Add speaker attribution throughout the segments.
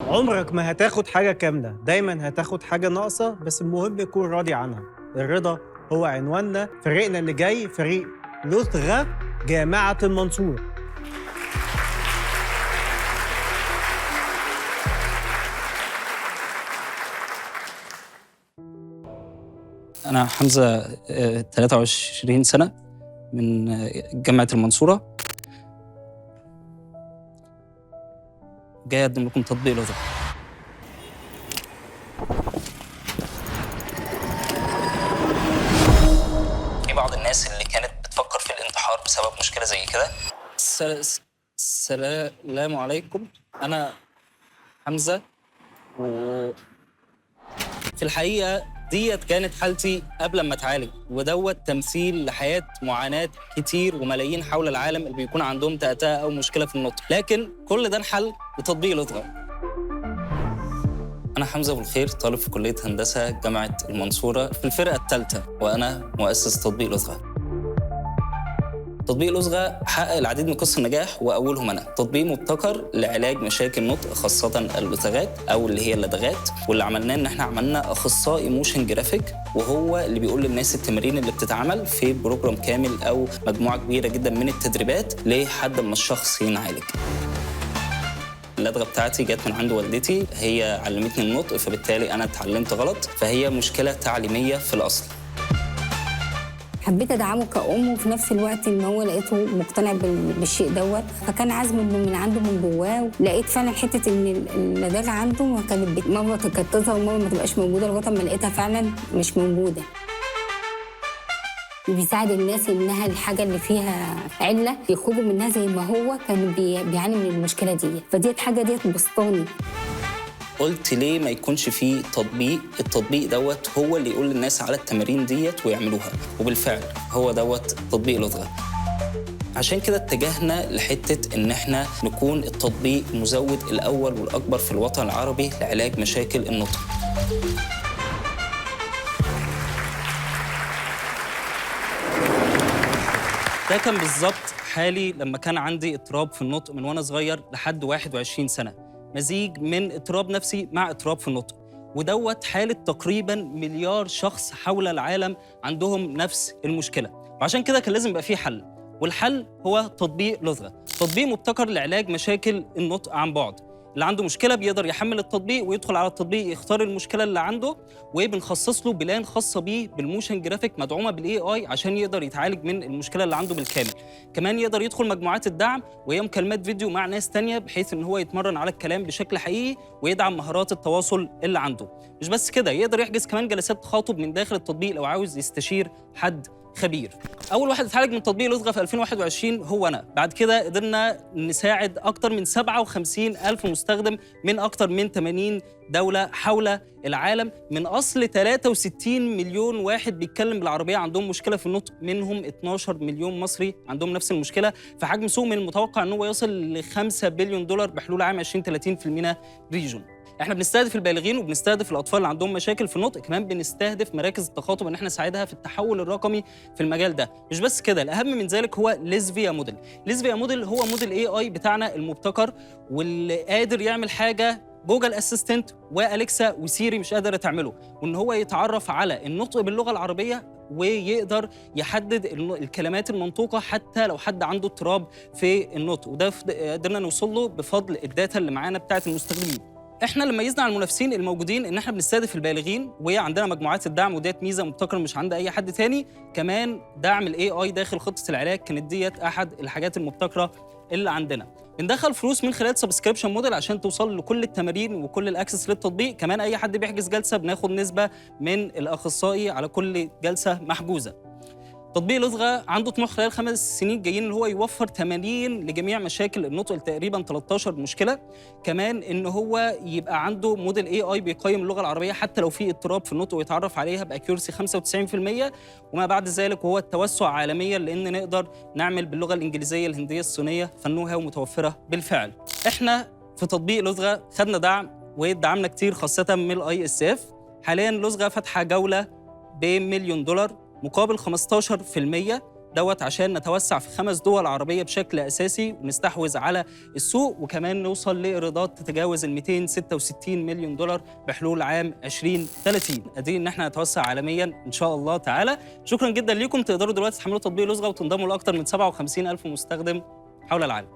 Speaker 1: عمرك ما هتاخد حاجة كاملة، دايماً هتاخد حاجة ناقصة، بس المهم تكون راضي عنها. الرضا هو عنواننا. فريقنا اللي جاي فريق لثغة جامعة المنصورة.
Speaker 2: أنا حمزة 23 سنة من جامعة المنصورة. جاي أقدم لكم تطبيق لغة. في بعض الناس اللي كانت بتفكر في الانتحار بسبب مشكلة زي كده. السلام عليكم، أنا حمزة، وفي الحقيقة ديت كانت حالتي قبل ما اتعالج، ودوت تمثيل لحياة معاناة كتير وملايين حول العالم اللي بيكون عندهم تأتأة أو مشكلة في النطق، لكن كل ده انحل بتطبيق لغة. أنا حمزة أبو الخير، طالب في كلية هندسة جامعة المنصورة في الفرقة الثالثة، وأنا مؤسس تطبيق لغة. تطبيق لغة حقق العديد من قصص النجاح، وأولهم أنا. تطبيق مبتكر لعلاج مشاكل نطق، خاصة اللثغات أو اللي هي اللدغات، واللي عملناه إن إحنا عملنا أخصائي موشن جرافيك، وهو اللي بيقول للناس التمارين اللي بتتعمل في بروجرام كامل أو مجموعة كبيرة جدا من التدريبات لحد ما الشخص ينعالج. اللدغة بتاعتي جت من عند والدتي، هي علمتني النطق، فبالتالي أنا اتعلمت غلط، فهي مشكلة تعليمية في الأصل.
Speaker 3: حبيت ادعمه كأم، وفي نفس الوقت ان هو لقيته مقتنع بالشيء دوت، فكان عزمه من عنده من جواه. لقيت فعلا حته ان اللدغه عنده ماما كانت تظهر وماما ما تبقاش موجوده، لغايه ما لقيتها فعلا مش موجوده. بيساعد الناس انها الحاجه اللي فيها عله يخرجوا منها زي ما هو كان بيعاني من المشكله دي، فديت حاجه ديت بسطاني.
Speaker 2: قلت ليه ما يكونش فيه تطبيق؟ التطبيق دوت هو اللي يقول للناس على التمارين ديت ويعملوها، وبالفعل هو دوت تطبيق لغة. عشان كده اتجهنا لحتة إن احنا نكون التطبيق المزود الأول والأكبر في الوطن العربي لعلاج مشاكل النطق. ده كان بالظبط حالي لما كان عندي اضطراب في النطق من وأنا صغير لحد 21 سنة. مزيج من اضطراب نفسي مع اضطراب في النطق، ودوت حالة تقريباً مليار شخص حول العالم عندهم نفس المشكلة، وعشان كده كان لازم يبقى فيه حل، والحل هو تطبيق لغة. تطبيق مبتكر لعلاج مشاكل النطق عن بعد. اللي عنده مشكلة بيقدر يحمل التطبيق ويدخل على التطبيق، يختار المشكلة اللي عنده، وبنخصص له بلان خاصة بيه بالموشن جرافيك مدعومة بالاي اي عشان يقدر يتعالج من المشكلة اللي عنده بالكامل. كمان يقدر يدخل مجموعات الدعم وهي مكالمات فيديو مع ناس تانية، بحيث ان هو يتمرن على الكلام بشكل حقيقي ويدعم مهارات التواصل اللي عنده. مش بس كده، يقدر يحجز كمان جلسات تخاطب من داخل التطبيق لو عاوز يستشير حد خبير. اول واحد اتعالج من تطبيق لغة في 2021 هو انا. بعد كده قدرنا نساعد اكتر من 57 الف مستخدم من اكتر من 80 دولة حول العالم، من اصل 63 مليون واحد بيتكلم بالعربية عندهم مشكلة في النطق، منهم 12 مليون مصري عندهم نفس المشكلة، في حجم سوق من المتوقع ان هو يصل ل 5 بليون دولار بحلول عام 2030 في المينا ريجون. احنا بنستهدف البالغين وبنستهدف الاطفال اللي عندهم مشاكل في النطق، كمان بنستهدف مراكز التخاطب ان احنا نساعدها في التحول الرقمي في المجال ده. مش بس كده، الاهم من ذلك هو ليزفيا موديل. ليزفيا موديل هو موديل اي اي بتاعنا المبتكر، واللي قادر يعمل حاجه جوجل اسيستنت واليكسا وسيري مش قادره تعمله، وان هو يتعرف على النطق باللغه العربيه ويقدر يحدد الكلمات المنطوقه حتى لو حد عنده اضطراب في النطق، وده قدرنا نوصل له بفضل الداتا اللي معانا بتاعه المستخدمين. احنا اللي ميزنا عن المنافسين الموجودين ان احنا بنستهدف البالغين، وعندنا مجموعات الدعم، وديت ميزه مبتكره مش عند اي حد تاني. كمان دعم الاي اي داخل خطه العلاج، كانت ديت احد الحاجات المبتكره اللي عندنا. بندخل فلوس من خلال سبسكريبشن موديل عشان توصل لكل التمارين وكل الاكسس للتطبيق. كمان اي حد بيحجز جلسه بناخد نسبه من الاخصائي على كل جلسه محجوزه. تطبيق لغة عنده طموح خلال 5 سنين جايين ان هو يوفر تمارين لجميع مشاكل النطق تقريبا 13 مشكله. كمان ان هو يبقى عنده موديل اي اي بيقيم اللغه العربيه حتى لو في اضطراب في النطق ويتعرف عليها باكيورسي 95%. وما بعد ذلك وهو التوسع عالميا، لان نقدر نعمل باللغه الانجليزيه الهنديه الصينيه، فالنو هاو متوفره بالفعل. احنا في تطبيق لغة خدنا دعم ودعمنا كتير خاصه من الاي اس اف. حاليا لغة فاتحه جوله ب1 مليون دولار مقابل 15% دوت عشان نتوسع في 5 دول عربية بشكل أساسي ونستحوذ على السوق، وكمان نوصل لإيرادات تتجاوز ال 266 مليون دولار بحلول عام 2030. قادرين إن احنا نتوسع عالميا إن شاء الله تعالى. شكرا جدا ليكم. تقدروا دلوقتي تحملوا تطبيق لزغة وتنضموا لأكثر من 57,000 مستخدم حول العالم.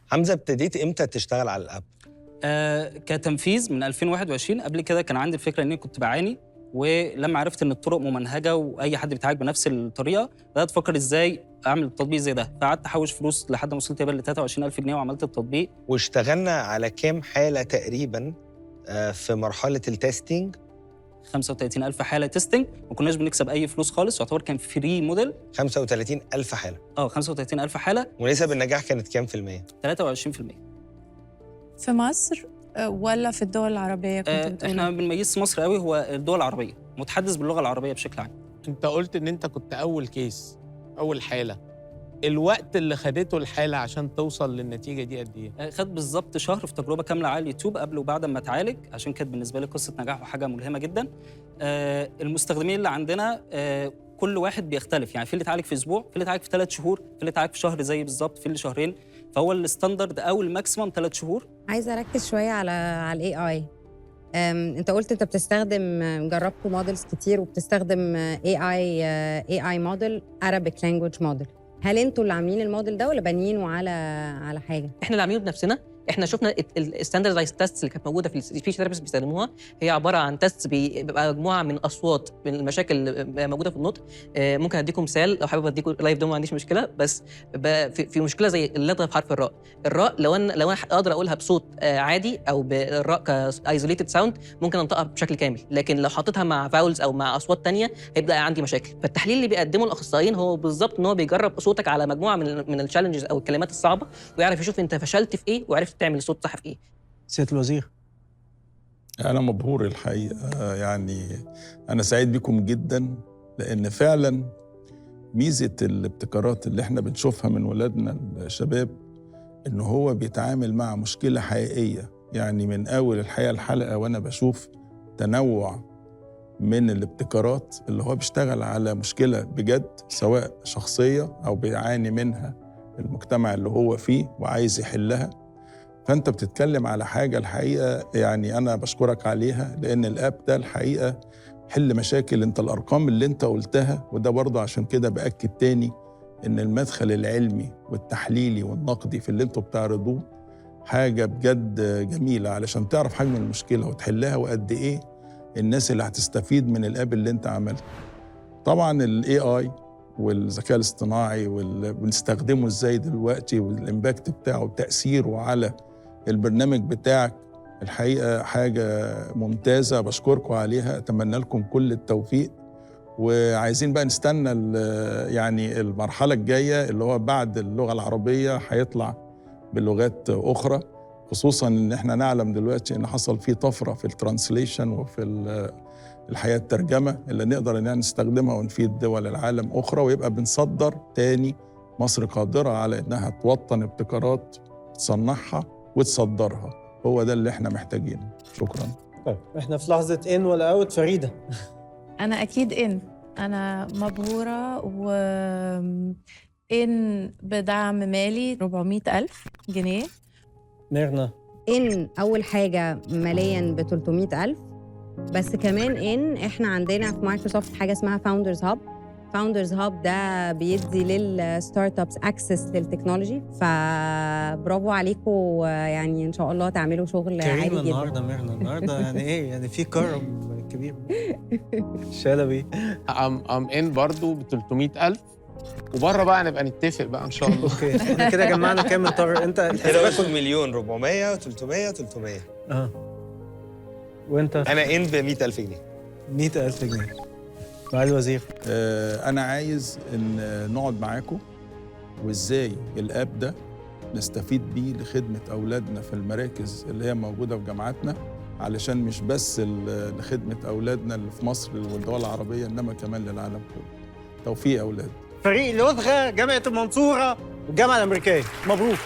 Speaker 4: حمزة، ابتديت امتى تشتغل على الاب؟
Speaker 2: كتنفيذ من 2021. قبل كده كان عندي الفكره اني كنت بعاني، ولما عرفت ان الطرق ممنهجه واي حد بيتعالج بنفس الطريقه بدات افكر ازاي اعمل تطبيق زي ده. فقعدت احوش فلوس لحد ما وصلت ل 23,000 جنيه وعملت التطبيق.
Speaker 4: واشتغلنا على كام حالة تقريبا في مرحلة التستينج؟
Speaker 2: 35,000 حاله تيستنج، ما كناش بنكسب اي فلوس خالص، يعتبر كان فري موديل.
Speaker 4: 35,000 حالة.
Speaker 2: 35,000 حاله.
Speaker 4: ونسب النجاح كانت كام في المية؟
Speaker 2: 23%.
Speaker 5: في مصر ولا في الدول العربية كنت بتقول؟
Speaker 2: احنا ما بنميزش مصر قوي، هو الدول العربيه متحدث باللغه العربيه بشكل عام.
Speaker 6: انت قلت ان انت كنت اول كيس، اول حاله. الوقت اللي خدته الحاله عشان توصل للنتيجه دي قد ايه؟
Speaker 2: خد بالظبط شهر في تجربه كامله على اليوتيوب قبل وبعد ما اتعالج، عشان كانت بالنسبه لي قصه نجاح وحاجه ملهمه جدا. المستخدمين اللي عندنا كل واحد بيختلف، يعني في اللي اتعالج في اسبوع، في اللي اتعالج في 3 شهور، في اللي اتعالج في شهر زي بالظبط، في اللي شهرين. فهو الستاندرد او الماكسيمم 3 شهور.
Speaker 7: عايزه اركز شويه على الاي اي. انت قلت انت بتستخدم، جربتوا موديلز كتير وبتستخدم اي موديل، Arabic language موديل. هل انتوا اللي عاملين الموديل ده ولا بانيينه على حاجه؟
Speaker 8: احنا اللي عاملينه بنفسنا. احنا شفنا الستاندردايز تيست اللي كانت موجوده في السبيتش ثيرابيست بيستخدموها، هي عباره عن تيست بيبقى مجموعه من اصوات من المشاكل اللي موجوده في النطق. ممكن اديكم مثال لو حابب اديكم لايف ديمو، ما عنديش مشكله. بس في مشكله زي اللدغه في حرف الراء. لو انا اقدر اقولها بصوت عادي او بالراء كايزوليتد ساوند ممكن انطقها بشكل كامل، لكن لو حطيتها مع فاولز او مع اصوات ثانيه هيبدا عندي مشاكل. فالتحليل اللي بيقدمه الاخصائيين هو بالظبط ان هو بيجرب صوتك على مجموعه من التشالنجز او الكلمات الصعبه، ويعرف يشوف انت فشلت في ايه وعرفت تعمل الصوت صح في ايه.
Speaker 1: سيادة الوزير،
Speaker 9: أنا مبهور الحقيقة، يعني أنا سعيد بكم جدا، لأن فعلا ميزة الابتكارات اللي احنا بنشوفها من ولادنا الشباب إن هو بيتعامل مع مشكلة حقيقية. يعني من أول الحلقة وأنا بشوف تنوع من الابتكارات اللي هو بيشتغل على مشكلة بجد، سواء شخصية أو بيعاني منها المجتمع اللي هو فيه وعايز يحلها. فأنت بتتكلم على حاجة الحقيقة يعني أنا بشكرك عليها، لأن الآب ده الحقيقة حل مشاكل. أنت الأرقام اللي أنت قلتها، وده برضه عشان كده بأكد تاني إن المدخل العلمي والتحليلي والنقدي في اللي أنتوا بتعرضوه حاجة بجد جميلة، علشان تعرف حجم المشكلة وتحلها، وقد إيه الناس اللي هتستفيد من الآب اللي أنت عملته. طبعاً ال AI والذكاء الاصطناعي بنستخدمه إزاي دلوقتي، والإمباكت بتاعه وتأثيره على البرنامج بتاعك، الحقيقة حاجة ممتازة بشكركم عليها. أتمنى لكم كل التوفيق، وعايزين بقى نستنى يعني المرحلة الجاية اللي هو بعد اللغة العربية هيطلع بلغات أخرى، خصوصاً إن احنا نعلم دلوقتي إن حصل فيه طفرة في الترانسليشن وفي الحياة الترجمة اللي نقدر إن نستخدمها ونفيد دول العالم أخرى، ويبقى بنصدر تاني. مصر قادرة على إنها توطن ابتكارات، تصنعها وتصدرها. هو ده اللي احنا محتاجينه. شكراً.
Speaker 1: طيب احنا في لحظة إن ولا أوت. فريدة.
Speaker 5: أنا أكيد أنا مبهورة، بدعم مالي 400,000 جنيه.
Speaker 1: ميرنا.
Speaker 7: أول حاجة مالياً ب 300,000، بس كمان احنا عندنا في مايكروسوفت حاجة اسمها فاوندرز هاب ده بيدي للستارت ابس اكسس للتكنولوجي، فبرافو عليكم. يعني ان شاء الله تعملوا شغل عالي جدا.
Speaker 1: النهارده ميرنا النهارده يعني ايه يعني في كرم كبير. شلبي.
Speaker 6: ان برضو ب 300,000، وبره بقى نبقى نتفق بقى ان شاء الله.
Speaker 1: اوكي احنا كده جمعنا كام طارق؟ انت
Speaker 4: كده وصل 1,400,000 و300 300.
Speaker 1: وانت؟
Speaker 4: انا ان ب 100,000 جنيه.
Speaker 1: 100,000 جنيه. معالي الوزير،
Speaker 9: أنا عايز إن نقعد معاكم وإزاي الآب ده نستفيد بيه لخدمة أولادنا في المراكز اللي هي موجودة في جامعاتنا، علشان مش بس لخدمة أولادنا اللي في مصر والدول العربية، إنما كمان للعالم كله. توفيق يا أولاد.
Speaker 1: فريق لزغة، جامعة المنصورة والجامعة الأمريكية، مبروك.